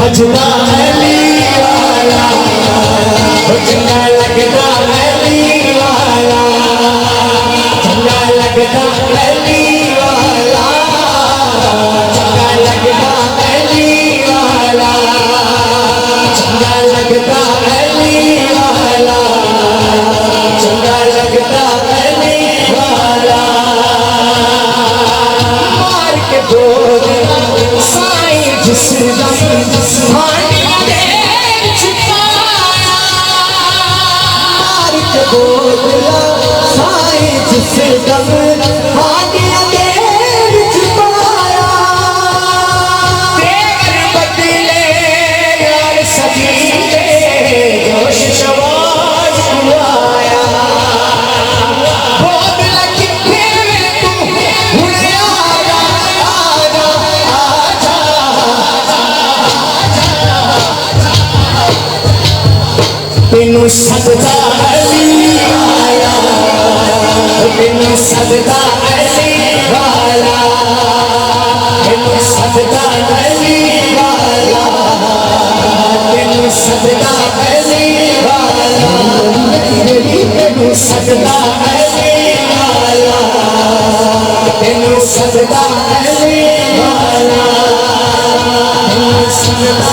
बजदा अली वाला, चंगा लगदा अली वाला, चंगा लगदा अली वाला, चंगा लगदा अली वाला, चंगा लगदा अली वाला, चंगा लगदा अली वाला। मार के बोल साईं जिस हानिया दे छुपाया, मार के बोला साईं जिस दम हानिया दे छुपाया। तेर बदले यार सजीले जोश शवाज बुलाया, बोल किथे तू हुणे आजा आजा आजा, तेनू सजदा अली आया, तेनू सजदा अली वाला, तेनू सजदा अली वाला, तेनू सजदा अली वाला, तेनू सजदा अली वाला, तेनू सजदा अली वाला, तेनू सजदा